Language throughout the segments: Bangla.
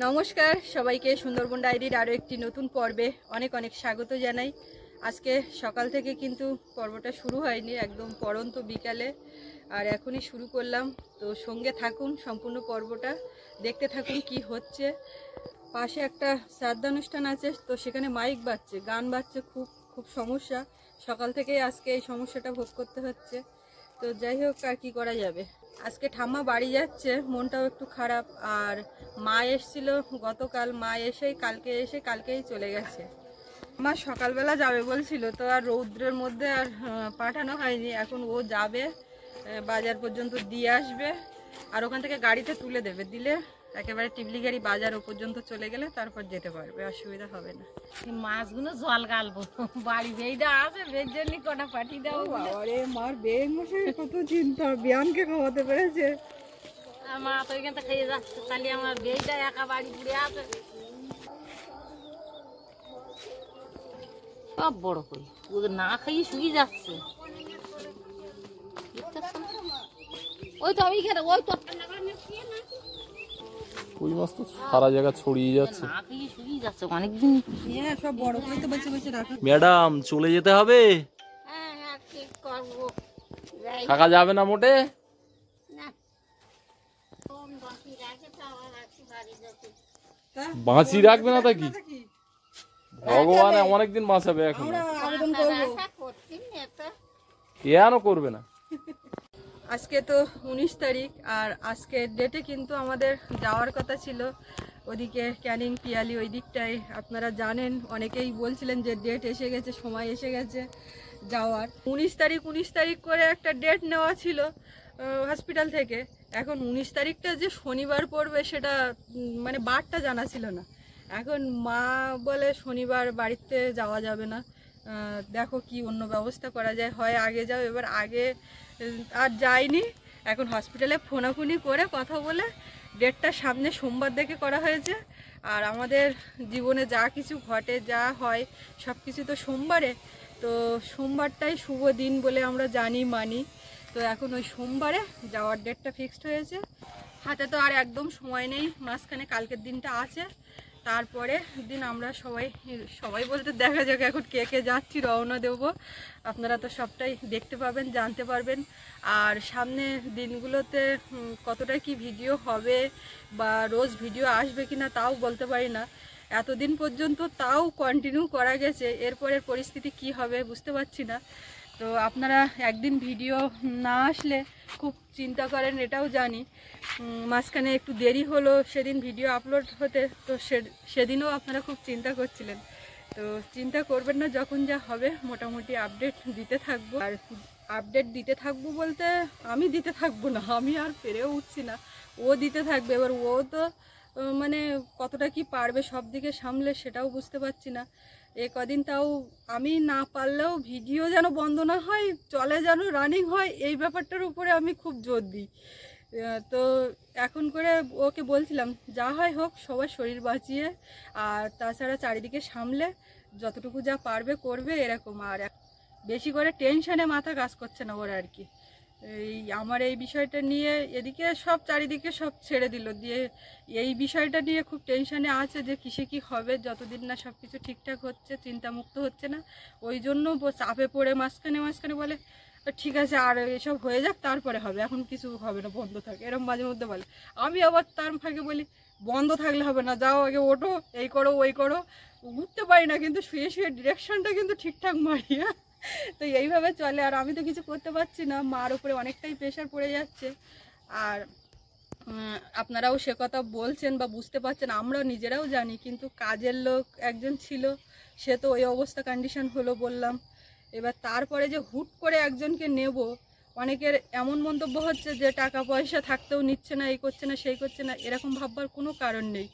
নমস্কার সবাইকে সুন্দরবন ডায়েরির আরও একটি নতুন পর্বে অনেক অনেক স্বাগত জানাই। আজকে সকাল থেকে কিন্তু পর্বটা শুরু হয়নি, একদম পড়ন্ত বিকালে আর এখনই শুরু করলাম। তো সঙ্গে থাকুন, সম্পূর্ণ পর্বটা দেখতে থাকুন কি হচ্ছে। পাশে একটা শ্রাদ্ধানুষ্ঠান আছে, তো সেখানে মাইক বাজছে, গান বাজছে, খুব খুব সমস্যা। সকাল থেকেই আজকে এই সমস্যাটা ভোগ করতে হচ্ছে। তো যাই হোক, আর কি করা যাবে। আজকে ঠাম্মা বাড়ি যাচ্ছে, মনটাও একটু খারাপ। আর মা এসেছিল গতকাল, মা কালকেই চলে গেছে। মা সকালবেলা যাবে বলছিল, তো আর রৌদ্রের মধ্যে আর পাঠানো হয়নি। এখন ও যাবে, বাজার পর্যন্ত দিয়ে আসবে, আর ওখান থেকে গাড়িতে তুলে দেবে। দিলে একেবারে টিবলি গাড়ি বাজার ও পর্যন্ত চলে গেলে তারপর যেতে পারবে, অসুবিধা হবে না। মাছগুলো জল গালবো, বাড়ি বেইটা আছে, বের জন্য কটা পাঠিয়ে দাও। আরে মার বেগ মশাই কত চিন্তা, বিয়ানকে খাওয়াতে পেরেছে। মা তো এখান থেকে খেয়ে যাচ্ছে, তাহলে আমার বেইটা একা বাড়ি ঘুরে আছে। সব বড় করে ওদের না খাইয়ে শুকিয়ে যাচ্ছে। ওই তো আমি খেতে, ওই তো কই মাছ তো সারা জায়গা ছড়িয়ে যাচ্ছে, না খাইয়ে শুকিয়ে যাচ্ছে অনেকদিন। হ্যাঁ, সব বড় করে তো বেছে বেছে রাখা। ম্যাডাম চলে যেতে হবে, হ্যাঁ ঠিক করবো। থাকা যাবে না মোটে। বাঁচি রাখবে না তা কি, ভগবান অনেকদিন বাঁচাবে। এখন কেন করবে না। আজকে তো 19 তারিখ, আর আজকের ডেটে কিন্তু আমাদের যাওয়ার কথা ছিল ওদিকে ক্যানিং পিয়ালি ওই দিকটায়। আপনারা জানেন, অনেকেই বলছিলেন যে ডেট এসে গেছে, সময় এসে গেছে যাওয়ার। 19 তারিখ করে একটা ডেট নেওয়া ছিল হসপিটাল থেকে। এখন 19 তারিখটা যে শনিবার পড়বে সেটা মানে বারটা জানা ছিল না। এখন মা বলে শনিবার বাড়িতে যাওয়া যাবে না, দেখো কি অন্য ব্যবস্থা করা যায়, হয় আগে যাও। এবার আগে আর যাইনি, এখন হসপিটালে ফোনাফুনি করে কথা বলে ডেটটা সামনে সোমবার দেখে করা হয়েছে। আর আমাদের জীবনে যা কিছু ঘটে, যা হয়, সব কিছু তো সোমবারে। তো সোমবারটাই শুভ দিন বলে আমরা জানি, মানি। তো এখন ওই সোমবারে যাওয়ার ডেটটা ফিক্সড হয়েছে। হাতে তো আর একদম সময় নেই, মাঝখানে কালকের দিনটা আছে। তারপরে দিন আমরা সবাই বলতে দেখা যাক এখন কে কে যাচ্ছি, রওনা দেবো। আপনারা তো সবটাই দেখতে পাবেন, জানতে পারবেন। আর সামনে দিনগুলোতে কতটা কি ভিডিও হবে বা রোজ ভিডিও আসবে কিনা তাও বলতে পারি না। এতদিন পর্যন্ত তাও কন্টিনিউ করা গেছে, এরপরের পরিস্থিতি কি হবে বুঝতে পারছি না। তো আপনারা একদিন ভিডিও না আসলে খুব চিন্তা করেন, এটাও জানি। মাঝখানে একটু দেরি হলো সেদিন ভিডিও আপলোড হতে, তো সেদিনও আপনারা খুব চিন্তা করছিলেন। তো চিন্তা করবেন না, যখন যা হবে মোটামুটি আপডেট দিতে থাকবো। আর আপডেট দিতে থাকবো বলতে আমি দিতে থাকবো না, আমি আর পেরেও উঠছি না, ও দিতে থাকবে। এবার ও তো মানে কতটা কি পারবে সব দিকে সামলে সেটাও বুঝতে পারছি না। এ কদিন তাও আমি না পারলেও ভিডিও যেন বন্ধ না হয়, চলে যেন রানিং হয়, এই ব্যাপারটার উপরে আমি খুব জোর দিই। তো এখন করে ওকে বলছিলাম যা হয় হোক, সবার শরীর বাঁচিয়ে, আর তাছাড়া চারিদিকে সামলে যতটুকু যা পারবে করবে, এরকম। আর বেশি করে টেনশানে মাথা কাজ করছে না ওর আর কি। আমার এই বিষয়টা নিয়ে এদিকে সব চারিদিকে সব ছেড়ে দিল, দিয়ে এই বিষয়টা নিয়ে খুব টেনশানে আছে যে কিসে কি হবে, যতদিন না সব কিছু ঠিকঠাক হচ্ছে, চিন্তামুক্ত হচ্ছে না। ওই জন্য চাপে পড়ে মাঝখানে বলে ঠিক আছে আর এসব হয়ে যাক তারপরে হবে, এখন কিছু হবে না, বন্ধ থাকে, এরকম মাঝে মধ্যে বলে। আমি আবার তার ফাঁকে বলি বন্ধ থাকলে হবে না, যাও আগে ওঠো, এই করো ওই করো। উঠতে পারি না, কিন্তু শুয়ে ডিরেকশনটা কিন্তু ঠিকঠাক মারি। তো এইভাবে চলে, আর আমি তো কিছু করতে পারছি না, মার উপরে অনেকটাই প্রেশার পড়ে যাচ্ছে। আর আপনারাও সে কথা বলছেন বা বুঝতে পারছেন, আমরা নিজেরাও জানি, কিন্তু কাজের লোক একজন ছিল, সে তো ওই অবস্থা কন্ডিশন হলো বললাম। এবার তারপরে যে হুট করে একজনকে নেব, অনেকের এমন মন্তব্য হচ্ছে যে টাকা পয়সা থাকতেও নিচ্ছে না, এই করছে না সেই করছে না, এরকম ভাববার কোনো কারণ নেই।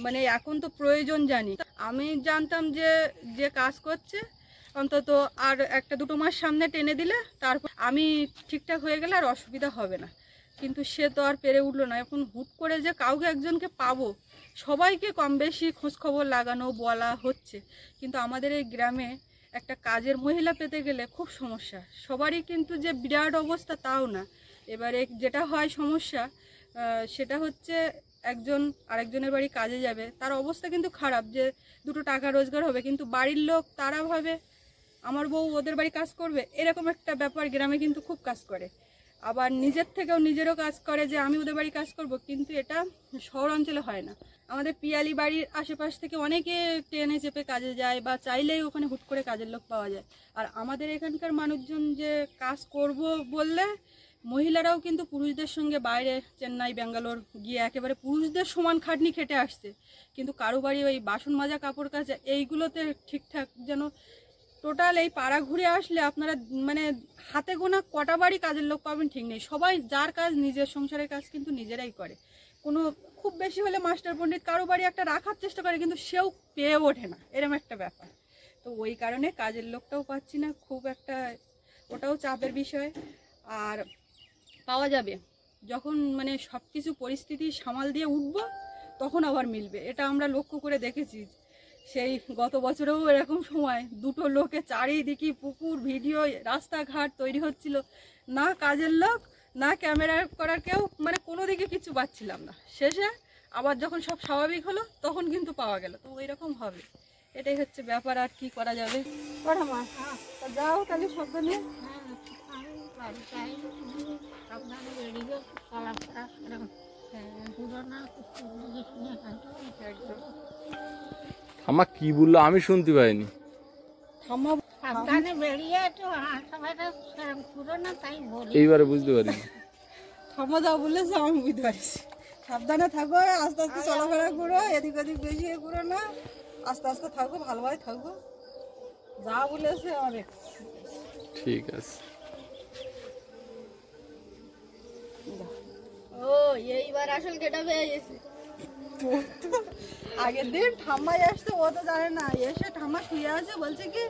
মানে এখন তো প্রয়োজন জানি। আমি জানতাম যে কাজ করছে অন্তত আর 1-2 মাস সামনে টেনে দিলে তারপর আমি ঠিকঠাক হয়ে গেলে আর অসুবিধা হবে না, কিন্তু সে তো আর পেরে উঠলো না। এখন হুট করে যে কাউকে একজনকে পাবো, সবাইকে কম বেশি খোঁজখবর লাগানো বলা হচ্ছে, কিন্তু আমাদের এই গ্রামে একটা কাজের মহিলা পেতে গেলে খুব সমস্যা। সবারই কিন্তু যে বিরাট অবস্থা তাও না। এবারে যেটা হয় সমস্যা সেটা হচ্ছে একজন আরেকজনের বাড়ি কাজে যাবে, তার অবস্থা কিন্তু খারাপ, যে দুটো টাকা রোজগার হবে, কিন্তু বাড়ির লোক তারা ভাবে আমার বউ ওদের বাড়ি কাজ করবে, এরকম একটা ব্যাপার গ্রামে কিন্তু খুব কাজ করে। আবার নিজের থেকেও নিজেরও কাজ করে যে আমি ওদের বাড়ি কাজ করব, কিন্তু এটা শহর অঞ্চলে হয় না। আমাদের পিয়ালি বাড়ির আশেপাশ থেকে অনেকে ট্রেনে চেপে কাজে যায়, বা চাইলেই ওখানে হুট করে কাজের লোক পাওয়া যায়। আর আমাদের এখানকার মানুষজন যে কাজ করব বললে, মহিলারাও কিন্তু পুরুষদের সঙ্গে বাইরে চেন্নাই ব্যাঙ্গালোর গিয়ে একেবারে পুরুষদের সমান খাটনি খেটে আসছে, কিন্তু কারো বাড়ি ওই বাসন মাজা কাপড় কাচা এইগুলোতে ঠিকঠাক যেন টোটাল এই পাড়া ঘুরে আসলে আপনারা মানে হাতে গোনা কটা বাড়ি কাজের লোক পাবেন ঠিক নেই। সবাই যার কাজ নিজের সংসারের কাজ কিন্তু নিজেরাই করে। কোনো খুব বেশি হলে মাস্টার পণ্ডিত কারো বাড়ি একটা রাখার চেষ্টা করে, কিন্তু সেও পেয়ে ওঠে না, এরকম একটা ব্যাপার। তো ওই কারণে কাজের লোকটাও পাচ্ছি না, খুব একটা ওটাও চাপের বিষয়। আর পাওয়া যাবে যখন মানে সব কিছু পরিস্থিতি সামাল দিয়ে উঠবো, তখন আবার মিলবে, এটা আমরা লক্ষ্য করে দেখেছি। সেই গত বছরেও এরকম সময় দুটো লোকে চারিদিকে পুকুর ভিডিও রাস্তাঘাট তৈরি হচ্ছিল, না কাজের লোক না ক্যামেরা করার কেউ, মানে কোনো দিকে কিছু পাচ্ছিলাম না। শেষে আবার যখন সব স্বাভাবিক হলো তখন কিন্তু পাওয়া গেল। তো ওই রকম হবে, এটাই হচ্ছে ব্যাপার, আর কি করা যাবে। পড়া মা যাও তাহলে শব্দ নিয়ে। ঠাম্মা কি বললো আমি শুনতে পাইনি। এইবারে বুঝতে পারি ঠাম্মা যাও বলেছে, আমি বুঝতে পারছি। সাবধানে থাকো, আস্তে আস্তে চলাফেরা করো, এদিক ওদিক বেশি করো না, আস্তে আস্তে থাকো, ভালোভাবে থাকো, যা বলেছে অনেক ঠিক আছে। ও এইবার আসল কেটা পেয়ে গেছে। আগের দিন ঠাম্মাই আসছে, ও তো জানে না, এসে ঠাম্মা শুয়ে আছে, বলছে কি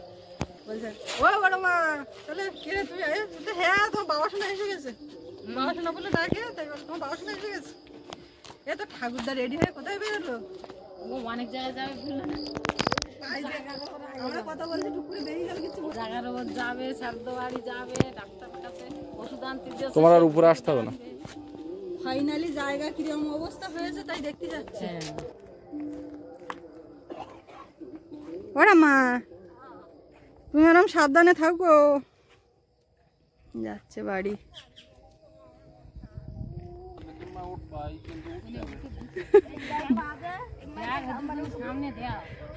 বলছে, ও বড় মা তাহলে কে তুই? হ্যাঁ তোমার বাবা শোনা এসে গেছে। বাবা শোনা বলে ডাকে, তাই বলে তোমার বাবা শোনা এসে গেছে। এ তো ঠাকুরদা রেডি হয়ে কোথায় বেরোলো? ও অনেক জায়গায় যাবে, আমরা কথা বলছি, টুক করে বেরিয়ে গেল, কিছু জায়গার ওপর যাবে, সারদো বাড়ি যাবে, ডাক্তার কাছে ওষুধ আনতে যাবে। তোমার আর উপরে আসতে হবে না। ফাইনালি জায়গা কিরকম অবস্থা হয়েছে তাই দেখতে যাচ্ছে। ওরা মা তুমি এরকম সাবধানে থাকো, যাচ্ছে বাড়ি।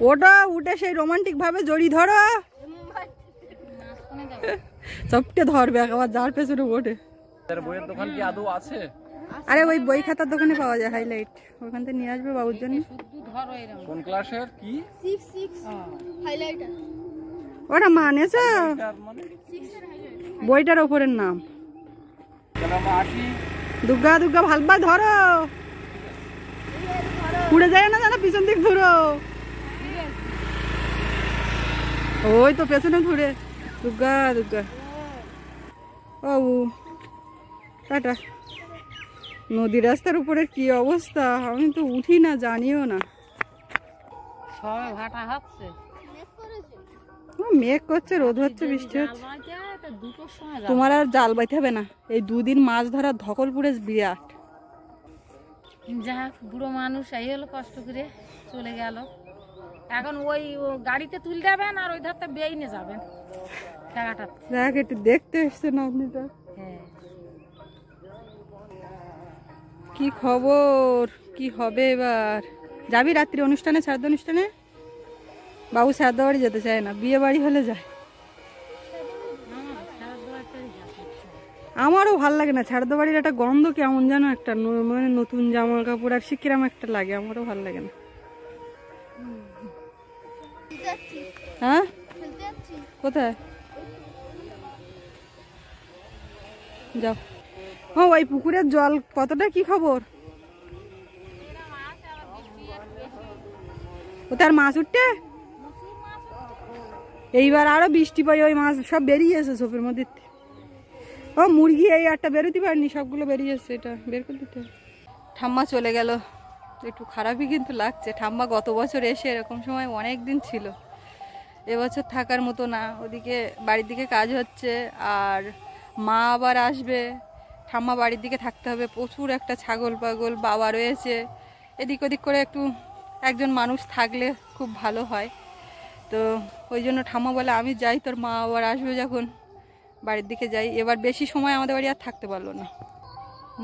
ওটা উঠে সেই রোমান্টিক ভাবে জড়ি ধরো, চপটে ধরবে একেবারে, যার পেছনে ওঠে। বইয়ের দোকান কি আদৌ আছে? আরে ওই বই খাতার দোকানে পাওয়া যায় হাইলাইট, ওখান থেকে নিয়ে আসবে বাবুর জন্য। কোন ক্লাসের কি 6 হাইলাইটার ওটা মানেছ বইটার ওপরের নাম? দুর্গা দুর্গা ভালবা ধরো, উড়ে যায় না জানা, পিছন দিক ধরো, ওই তো পেছনে ঘুরে। দুর্গা দুর্গা ও টাটা। নদী রাস্তার উপরে কি অবস্থা, আমি তো উঠি না, জানিও না। সবাই ভাটা হচ্ছে, মেঘ করছে, রোদ হচ্ছে, বৃষ্টি হচ্ছে। দুটোর সময় তোমার আর জাল বাইতে হবে না, এই দুদিন মাছ ধরার ধকল পুরে বিরাট। যা বুড়ো মানুষ এই হলো, কষ্ট করে চলে গেল। এখন ওই গাড়িতে তুলে যাবেন আর ওই ধারটা বেয়ে নিয়ে যাবেন টাকাটা। দেখ একটু দেখতে এসছে নাতনিটা। হ্যাঁ, কি খবর, কি হবে এবার? যাবি রাত্রি অনুষ্ঠানে, শ্রাদ্ধ অনুষ্ঠানে? বাবু শ্রাদ্ধ বাড়ি যেতে চায় না, বিয়ে বাড়ি হলে যায়। আমারও ভাল লাগে না, শ্রাদ্ধ বাড়ির একটা গন্ধ কেমন যেন একটা, মানে নতুন জামা কাপড় আর শিকিরাম একটা লাগে, আমারও ভাল লাগে না। হ্যাঁ কোথায় যাও? ও ওই পুকুরের জল কতটা, কি খবর? ওতে আর মাছ উঠতে, এইবার আরো বৃষ্টি পড়ে ওই মাছ সব বেরিয়েছে ছোপের মধ্যে। ও মুরগি এই একটা বেরোতে পারেনি, সবগুলো বেরিয়েছে, এটা বের করে দিতে। ঠাম্মা চলে গেল, একটু খারাপই কিন্তু লাগছে। ঠাম্মা গত বছর এসে এরকম সময় অনেক দিন ছিল, এবছর থাকার মতো না। ওদিকে বাড়ির দিকে কাজ হচ্ছে, আর মা আবার আসবে, ঠাম্মা বাড়ির দিকে থাকতে হবে। প্রচুর একটা ছাগল পাগল বাবা রয়েছে, এদিক ওদিক করে একটু একজন মানুষ থাকলে খুব ভালো হয়। তো ওই জন্য ঠাম্মা বলে আমি যাই, তোর মা আবার আসবে যখন বাড়ির দিকে যাই। এবার বেশি সময় আমাদের বাড়ি আর থাকতে পারলো না।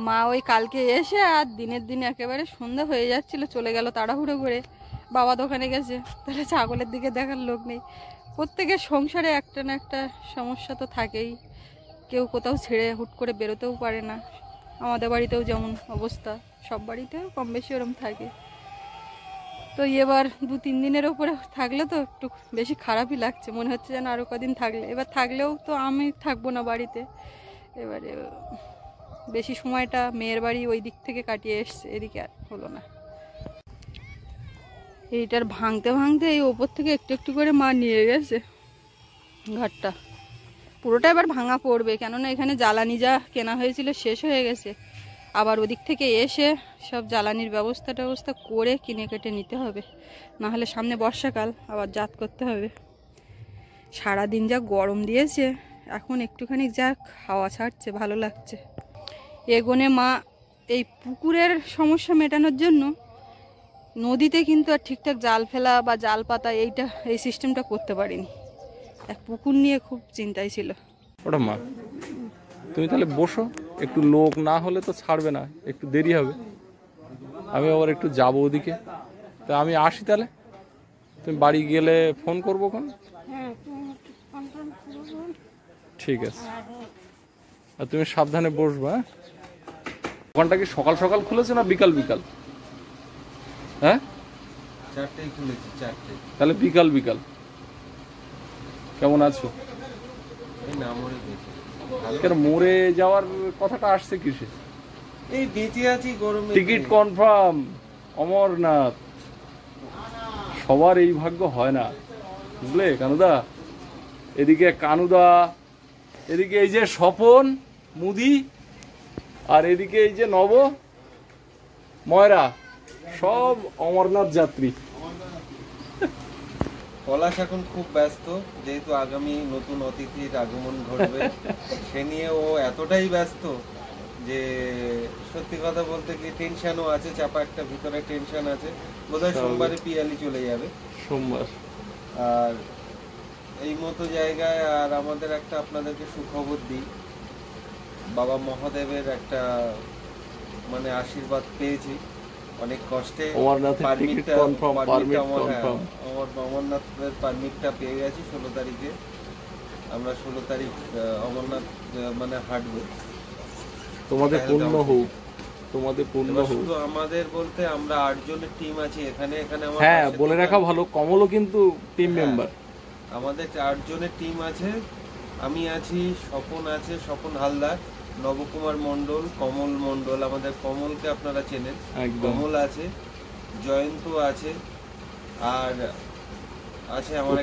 মা ওই কালকে এসে আর দিনের দিন একেবারে সন্ধ্যা হয়ে যাচ্ছিলো, চলে গেল তাড়াহুড়ো করে। বাবা দোকানে গেছে, তাহলে ছাগলের দিকে দেখার লোক নেই। প্রত্যেকের সংসারে একটা না একটা সমস্যা তো থাকেই, কেউ কোথাও ছেড়ে হুট করে বেরোতেও পারে না। আমাদের বাড়িতেও যেমন অবস্থা, সব বাড়িতেও কম বেশি ওরম থাকে। তো এবার 2-3 দিনের ওপরে থাকলে তো একটু বেশি খারাপই লাগছে, মনে হচ্ছে যেন আরও কদিন থাকলে। এবার থাকলেও তো আমি থাকবো না বাড়িতে, এবারে বেশি সময়টা মেয়ের বাড়ি ওই দিক থেকে কাটিয়ে এসছে, এদিকে আর হলো না। এইটার ভাঙতে ভাঙতে এই ওপর থেকে একটু একটু করে মা নিয়ে গেছে ঘরটা। পুরোটা এবার ভাঙা পড়বে, কেননা এখানে জ্বালানি যা কেনা হয়েছিল শেষ হয়ে গেছে। আবার ওদিক থেকে এসে সব জ্বালানির ব্যবস্থা করে কিনে কেটে নিতে হবে, নাহলে সামনে বর্ষাকাল আবার জাত করতে হবে। সারাদিন যা গরম দিয়েছে, এখন একটুখানি যা হাওয়া ছাড়ছে, ভালো লাগছে। এগোনে মা এই পুকুরের সমস্যা মেটানোর জন্য নদীতে কিন্তু আর ঠিকঠাক জাল ফেলা বা জাল পাতা এই সিস্টেমটা করতে পারিনি। এক পুকুর নিয়ে খুব চিন্তায় ছিল। ওটা মা, তুমি তাহলে বসো, একটু লোক না হলে তো ছাড়বে না, একটু দেরি হবে। আমি আবার একটু যাবো ওদিকে, তা আমি আসি তাহলে। তুমি বাড়ি গেলে ফোন করবো কোন? ঠিক আছে, আর তুমি সাবধানে বসবা। দোকানটা কি সকাল সকাল খুলেছে না বিকাল বিকাল? হ্যাঁ, 4টায় খুলেছি, 4টায়। তাহলে বিকাল বিকাল। কেমন আছো? এই না মরে গেছে। কেন মরে যাওয়ার কথাটা আসছে কিসে? এই বেঁচে আছি গরমে। Ticket confirm Amarnath. সবার এই ভাগ্য হয় না, বুঝলে কানুদা? এদিকে কানুদা, এদিকে এই যে স্বপন মুদি, আর এদিকে এই যে নব ময়রা, সব অমরনাথ যাত্রী। পলাশ এখন খুব ব্যস্ত, যেহেতু আগামী নতুন অতিথির আগমন ঘটবে সে নিয়ে ও এতটাই ব্যস্ত যে সত্যি কথা বলতে কি টেনশনও আছে, চাপা একটা ভিতরে টেনশন আছে। বোধহয় সোমবারে পিয়ালি চলে যাবে, সোমবার। আর এই মতো জায়গায় আর আমাদের একটা আপনাদেরকে সুখবর দিই, বাবা মহাদেবের একটা মানে আশীর্বাদ পেয়েছি অনেক কষ্টে। অমরনাথের পারমিটটা পেয়ে গেছি 16 তারিখে। আমরা 16 তারিখ অমরনাথ মানে হাঁটবো। তোমাদের পূর্ণ হোক, তোমাদের পূর্ণ হোক। শুধু আমাদের বলতে আমরা 8 জনের টিম আছি এখানে। আমার হ্যাঁ, বলে রাখা ভালো, কমলও কিন্তু টিম মেম্বার। আমাদের 8 জনের টিম আছে। আমি আছি, স্বপন আছে, স্বপন হালদার, নবকুমার মণ্ডল, কমল মণ্ডল, আমাদের কমলকে আপনারা চেনেন, কমল আছে, জয়ন্ত আছে, আর আছে আমার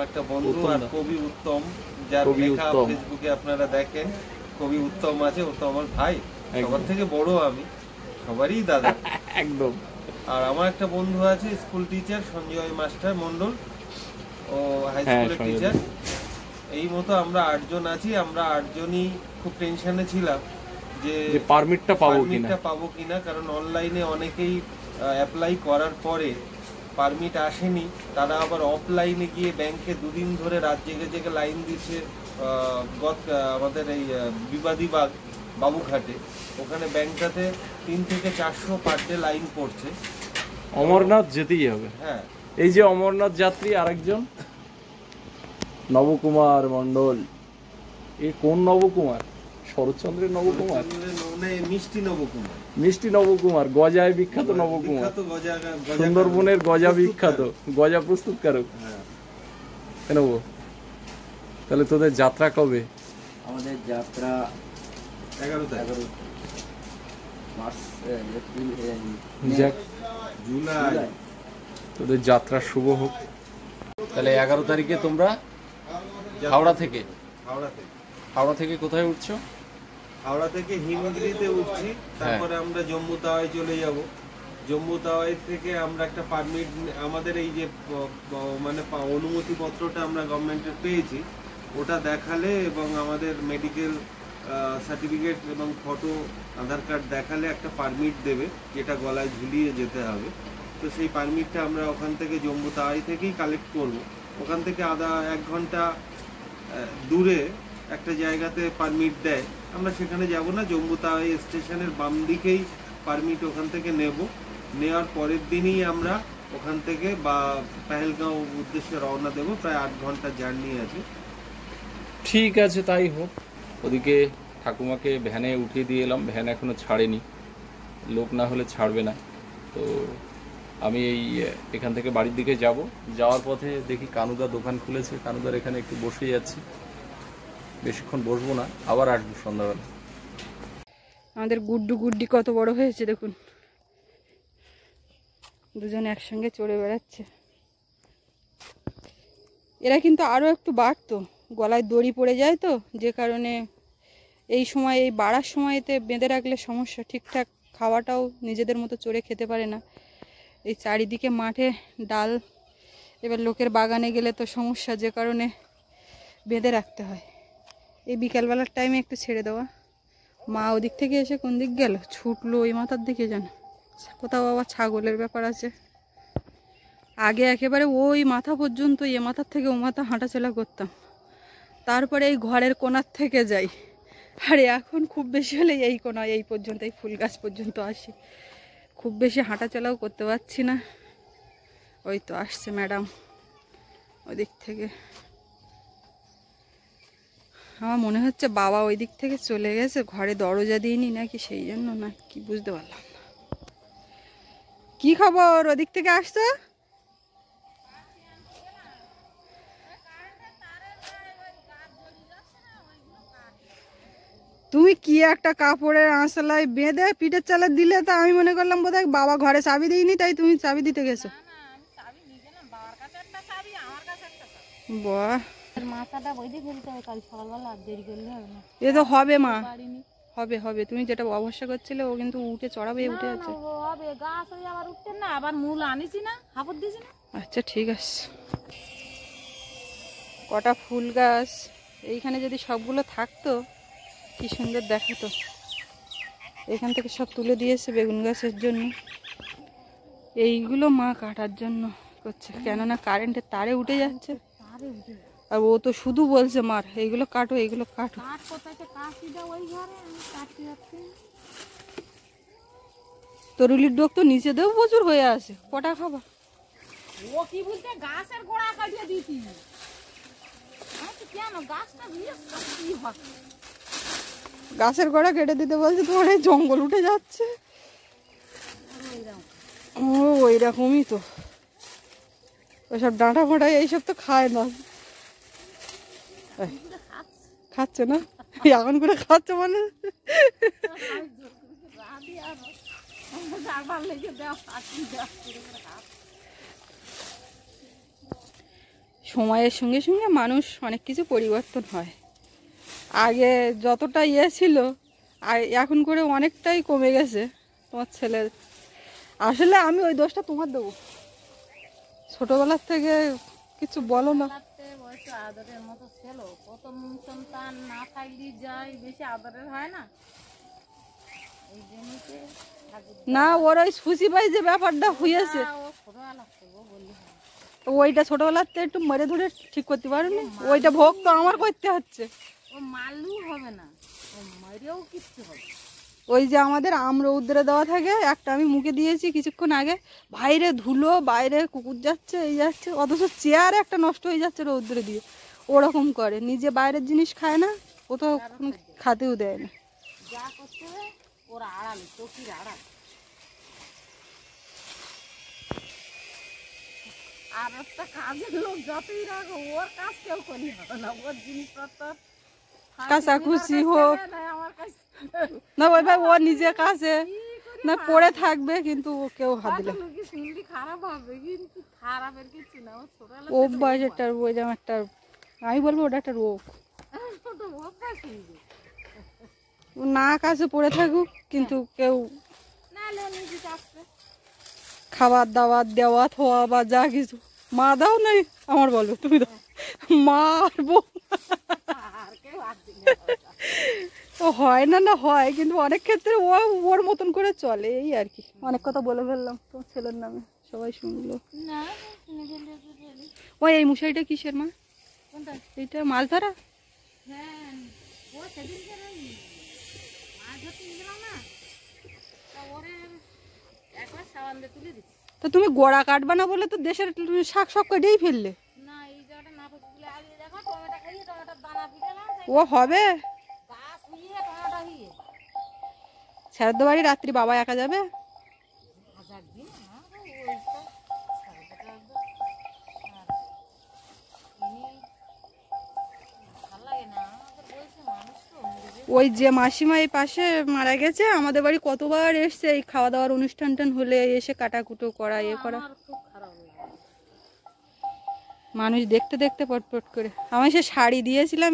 একটা বন্ধু আর কবি উত্তম, যার লেখা ফেসবুকে আপনারা দেখেন। কবি উত্তম আছে, ও তো আমার ভাই, সবার থেকে বড় আমি, সবারই দাদা একদম। আর আমার একটা বন্ধু আছে স্কুল টিচার, সঞ্জয় মাস্টার মণ্ডল, ও হাই স্কুলের টিচার। এই মতো আমরা 8 জন আছি। আমরা 8 জনই খুব টেনশনে ছিলাম যে পারমিটটা পাবো কিনা, কারণ অনলাইনে অনেকেই অ্যাপ্লাই করার পরে পারমিট আসেনি, তারা আবার অফলাইনে গিয়ে ব্যাংকে 2 দিন ধরে রাত জেগে জেগে লাইন দিচ্ছে। আমাদের এই বিবাদীবাগ বাবুঘাটে, ওখানে ব্যাংকটাতে 300 থেকে 400 পার ডে লাইন পড়ছে। অমরনাথ যেতেই হবে। হ্যাঁ, এই যে অমরনাথ যাত্রী আরেকজন নবকুমার মণ্ডল। এ কোন নবকুমার? শরৎচন্দ্রের নবকুমার? মিষ্টি নবকুমার, গজায় বিখ্যাত নবকুমার, সুন্দরবনের গজা বিখ্যাত, গজা প্রস্তুতকারক। কেন তাহলে তোদের যাত্রা কবে? আমাদের যাত্রা 11 মার্চ, জুলাই। তোদের যাত্রা শুভ হোক। তাহলে 11 তারিখে তোমরা হাওড়া থেকে কোথায় উঠছো? হাওড়া থেকে হিমগিরিতে উঠছি, তারপরে আমরা জম্মু তাওয়ায় চলে যাব। জম্মু তাওয়াই থেকে আমরা একটা পারমিট, আমাদের এই যে মানে অনুমতি পত্রটা আমরা গভর্নমেন্টের পেয়েছি, ওটা দেখালে এবং আমাদের মেডিকেল সার্টিফিকেট এবং ফটো আধার কার্ড দেখালে একটা পারমিট দেবে, যেটা গলায় ঝুলিয়ে যেতে হবে। তো সেই পারমিটটা আমরা ওখান থেকে জম্মু তাওয়াই থেকেই কালেক্ট করব। ওখান থেকে আধা 1 ঘন্টা দূরে একটা জায়গাতে পারমিট দেয়, আমরা সেখানে যাব না, জম্মু তাওয়াই স্টেশনের বাম দিকেই পারমিট ওখান থেকে নেব। নেওয়ার পরের দিনই আমরা ওখান থেকে বা পেহেলগাঁও উদ্দেশ্যে রওনা দেব। প্রায় 8 ঘন্টা জার্নি আছে। ঠিক আছে, তাই হোক। ওদিকে ঠাকুমাকে ভ্যানে উঠিয়ে দিয়ে এলাম, ভ্যান এখনও ছাড়েনি, লোক না হলে ছাড়বে না। তো আমি এখান থেকে বাড়ির দিকে যাব। যাওয়ার পথে দেখি কানুদা দোকান খুলেছে, কানুদার এখানে একটু বসে যাচ্ছি, বেশিক্ষণ বসবো না, আবার আসবো সন্ধ্যাবেলা। আমাদের গুড্ডু গুড্ডি কত বড় হয়েছে দেখুন, দুজন একসঙ্গে চড়ে বেড়াচ্ছে। এরা কিন্তু আরও একটু বাড়তো, গলায় দড়ি পড়ে যায় তো, যে কারণে এই সময়, এই বাড়ার সময়তে বেঁধে রাখলে সমস্যা, ঠিকঠাক খাওয়াটাও নিজেদের মতো চড়ে খেতে পারে না। এই চারিদিকে মাঠে ডাল, এবার লোকের বাগানে গেলে তো সমস্যা, যে কারণে বেঁধে রাখতে হয়। এই বিকালবেলার টাইমে একটু ছেড়ে দেওয়া। মা ওদিক থেকে এসে কোন দিক গেল, ছুটলো ওই মাথার দিকে, জানো কোথাও আবার ছাগলের ব্যাপার আছে। আগে একেবারে ওই মাথা পর্যন্ত, এ মাথার থেকে ও মাথা হাঁটাচলা করতাম, তারপরে এই ঘরের কোণার থেকে যাই, আর এখন খুব বেশি হলে এই কোণা, এই পর্যন্ত, এই ফুল গাছ পর্যন্ত আসি, খুব বেশি হাঁটাচলাও করতে পারছি না। ওই তো আসছে ম্যাডাম ওই দিক থেকে। আমার মনে হচ্ছে বাবা ওই দিক থেকে চলে গেছে, ঘরে দরজা দিইনি নাকি, সেই জন্য না কি বুঝতে পারলাম না। কি খবর, ওদিক থেকে আসছো? তুমি কি একটা কাপড়ের আঁচলায় বেঁধে পিঠের চালে দিলে, তা আমি মনে করলাম বোধহয় বাবা ঘরে চাবি দিইনি, তাই তুমি চাবি দিতে গেছো। বাহ, এ তো হবে মা, হবে হবে। তুমি যেটা অবস্থা করছিলে ও কিন্তু উঠে চড়াবে, উঠে আছে। আচ্ছা ঠিক আছে। কটা ফুল গাছ এইখানে যদি সবগুলো থাকতো কি সুন্দর দেখাতো। এখান থেকে সব তুলে দিয়েছে বেগুন গাছের জন্য, এইগুলো মা কাটার জন্য করছে, কেননা কারেন্টের তারে উঠে যাচ্ছে। আর ও তো শুধু বলছে মার এইগুলো কাটো, এইগুলো কাটো। তরুলির ডোক তো নিচে দেও প্রচুর হয়ে আছে, কটা খাবা? ও কি বলতে গাছের গোড়া কাটিয়ে দিতি, কেন গাছটা কি হয়? গাছের গোড়া কেটে দিতে বলছে, তোমার এই জঙ্গল উঠে যাচ্ছে। ও ওই রকমই তো, ওইসব ডাঁটা ফাঁটা এইসব তো খায় না। খাচ্ছে না এখন করে খাচ্ছে মানে, সময়ের সঙ্গে সঙ্গে মানুষ অনেক কিছু পরিবর্তন হয়। আগে যতটা ইয়ে ছিল আর এখন করে অনেকটাই কমে গেছে তোমার ছেলে। আসলে আমি ওই দোষটা তোমার দেবো, ছোটবেলার থেকে কিছু বলো না। আদরের মতো ছিল, প্রথম সন্তান না থাকলে যাই বেশি আদরের হয় না, এই জন্যতে না ওর ওই সুশি ভাই যে ব্যাপারটা হয়েছে, ওইটা ছোটবেলার থেকে একটু মেরে ধরে ঠিক করতে পারোনি, ওইটা ভোগ তো আমার করতে হচ্ছে। ও মারলেও হবে না, ও মেরেও কিচ্ছু হবে। ওই যে আমাদের রৌদ্রে দেওয়া থাকে, একটা আমি মুখে দিয়েছি কিছুক্ষণ আগে, বাইরে ধুলো, বাইরে কুকুর যাচ্ছে, এই যাচ্ছে, অথচ চেয়ার একটা নষ্ট হয়ে যাচ্ছে রৌদ্রে দিয়ে। ওরকম করে, নিজে বাইরের জিনিস খায় না, ও তো খাতেও দেয় না। যা করতে হবে ওরা আড়ালে, চোখের আড়াল। আর একটা কাজের লোক যতই রাখো, ওর কাজ কেউ করি হবে না, ওর জিনিসপত্র কাচাকুচি হোক না, ওই ভাই ও নিজে কাছে না পড়ে থাকবে, কিন্তু ও কেউ হাত দিলে খারাপ হবে, কিন্তু খারাপের কিছু না, অভ্যাস একটা, ওই যেমন একটা, আমি বলবো ওটা একটা রোগ। না কাছে পড়ে থাকুক, কিন্তু কেউ খাবার দাবার দেওয়া থোয়া বা যা কিছু, মা দাও নাই আমার বলবে, তুমি দাও, মা আর বউ ও হয় না না হয়, কিন্তু অনেক ক্ষেত্রে ও ওর মতন করে চলে, এই আর কি। অনেক কথা বলে ফেললাম তোমার ছেলের নামে, সবাই শুনলো। না ও এই মশাইটা কিসের মা? কোনটা? এইটা মাছ ধরা? হ্যাঁ, ও সেদিনকে মাছ ধরতে গেলাম না, তা ওরে একবার সাবান দিয়ে তুলে দিচ্ছি। তো তুমি গোড়া কাটবা না বলে তো দেশের শাক সব কেটেই ফেললে। না এই জায়গাটা না তুলে আগে দেখো, টমেটো খাইয়ে টমেটোর দানা পিটালাম, ও হবে গাছ হুইয়ে টমেটো হুইয়ে ছেড়ে বাড়ি রাত্রি বাবা একা যাবে? হাজার দিন ওইটা ভালো লাগে না আমাদের বলছে মানুষ তো। ওই যে মাসিমা এই পাশে মারা গেছে, আমাদের বাড়ি কতবার এসছে এই খাওয়া দাওয়ার অনুষ্ঠান টান হলে এসে কাটাকুটো করা এ করা। আমার খুব খারাপ লাগে। মানুষ দেখতে দেখতে পটপট করে। আমি সে শাড়ি দিয়েছিলাম,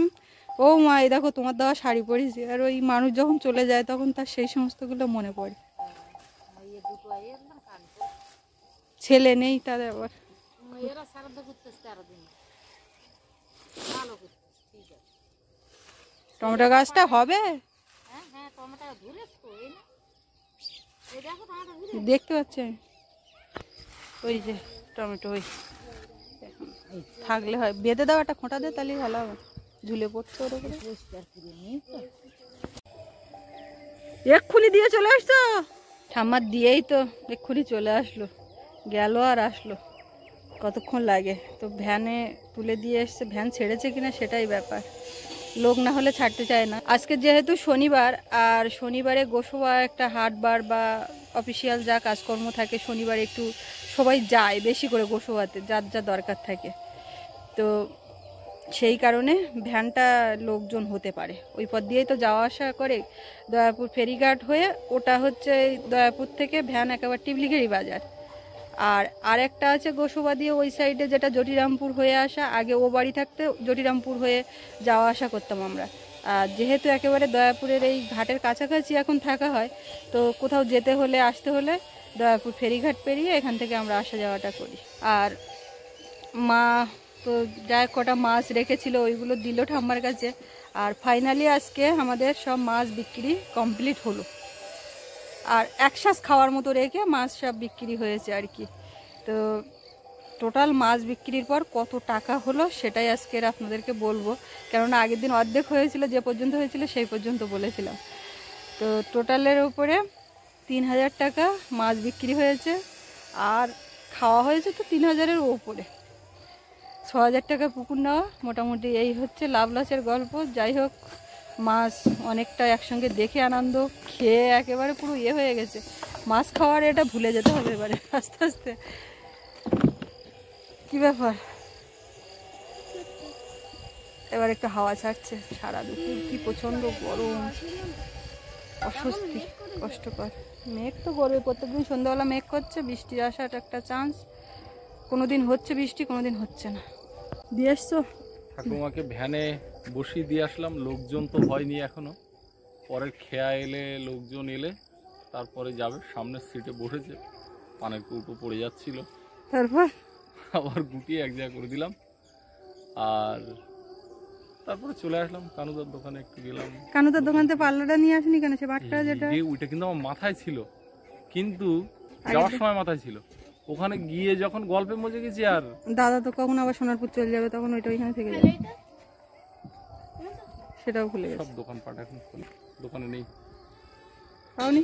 ও মা এই দেখো তোমার দেওয়া শাড়ি পরেছি, আর ওই মানুষ যখন চলে যায় তখন তার সেই সমস্তগুলো মনে পড়ে। ছেলে নেই তাদের আবার। এরা সারাদ্দ করতেছে 13 দিন ভালো করতেছে, ঠিক আছে। টমেটো গাছটা হবে, হ্যাঁ হ্যাঁ টমেটো ধরেছ তো, এই না এই দেখো টমেটো ধরে দেখতে পাচ্ছি আমি। ওই যে টমেটো ওই থাকলে হয়, বেঁধে দাও একটা খোঁটা দে, তাহলে ভালো হবে, ঝুলে পড়ছে ওর উপরে। এক্ষুনি দিয়ে চলে আসছো? ঠাম্মার দিয়েই তো এক্ষুনি চলে আসলো, গেল আর আসলো, কতক্ষণ লাগে। তো ভ্যানে তুলে দিয়ে এসছে, ভ্যান ছেড়েছে কিনা সেটাই ব্যাপার, লোক না হলে ছাড়তে চায় না। আজকে যেহেতু শনিবার, আর শনিবারে গোসবা একটা হাটবার বা অফিসিয়াল যা কাজকর্ম থাকে শনিবার একটু সবাই যায় বেশি করে গোসবাতে, যার যা দরকার থাকে। তো সেই কারণে ভ্যানটা লোকজন হতে পারে, ওই পথ দিয়েই তো যাওয়া আসা করে। দয়াপুর ফেরিঘাট হয়ে ওটা হচ্ছে দয়াপুর থেকে ভ্যান একেবারে টিবলিগেরি বাজার। আর আরেকটা আছে গোসবা দিয়ে ওই সাইডে, যেটা জটিরামপুর হয়ে আসা। আগে ও বাড়ি থাকতে জটিরামপুর হয়ে যাওয়া আসা করতাম আমরা। আর যেহেতু একেবারে দয়াপুরের এই ঘাটের কাছাকাছি এখন থাকা হয়, তো কোথাও যেতে হলে আসতে হলে দয়াপুর ফেরিঘাট পেরিয়ে এখান থেকে আমরা আসা যাওয়াটা করি। আর মা তো যা কটা মাছ রেখেছিল ওইগুলো দিল ঠাম্মার কাছে। আর ফাইনালি আজকে আমাদের সব মাছ বিক্রি কমপ্লিট হলো, আর একসাথ খাওয়ার মতো রেখে মাছ সব বিক্রি হয়েছে আর কি। তো টোটাল মাছ বিক্রির পর কত টাকা হলো সেটাই আজকের আপনাদেরকে বলবো, কেননা আগের দিন অর্ধেক হয়েছিল, যে পর্যন্ত হয়েছিল সেই পর্যন্ত বলেছিলাম। তো টোটালের উপরে 3000 টাকা মাছ বিক্রি হয়েছে, আর খাওয়া হয়েছে তো 3000-এর ওপরে। 6000 টাকা পুকুর নেওয়া, মোটামুটি এই হচ্ছে লাভ লসের গল্প। যাই হোক, মাছ অনেকটা একসঙ্গে দেখে আনন্দ, খেয়ে একেবারে পুরো ইয়ে হয়ে গেছে। মাছ খাওয়ার এটা ভুলে যেতে হবে এবারে আস্তে আস্তে। কি ব্যাপার, এবার একটু হাওয়া ছাড়ছে, সারা দুপুর কি প্রচন্ড গরম, অস্বস্তি, কষ্টকর। মেঘ তো গরমে প্রত্যেকদিন সন্ধ্যাবেলা মেঘ করছে, বৃষ্টি আসার একটা চান্স। কোনোদিন হচ্ছে বৃষ্টি, কোনোদিন হচ্ছে না। দিয়ে এসছো? ঠাকুমাকে ভ্যানে বসিয়ে দিয়ে আসলাম, লোকজন তো হয়নি এখনো, পরের খেয়া এলে লোকজন এলে তারপরে যাবে। সামনের সিটে বসেছে, পানের কৌটো পড়ে যাচ্ছিল, তারপর আবার গুটিয়ে এক জায়গা করে দিলাম। আর তারপরে চলে আসলাম কানুদার দোকানে, একটু গেলাম। কানুদার দোকান থেকে পাল্লাটা নিয়ে আসনি কেন? সে বাটটা যেটা, ওইটা কিন্তু আমার মাথায় ছিল, কিন্তু যাওয়ার সময় মাথায় ছিল, ওখানে গিয়ে যখন গল্পে মজে গেছি। আর দাদা তো কখন আবার সোনারপুর চলে যাবে, তখন ওইটা ওইখানে থেকে যাবে, সেটাও খুলে গেছে। সব দোকানপাট এখন দোকানে নেই। পাওনি?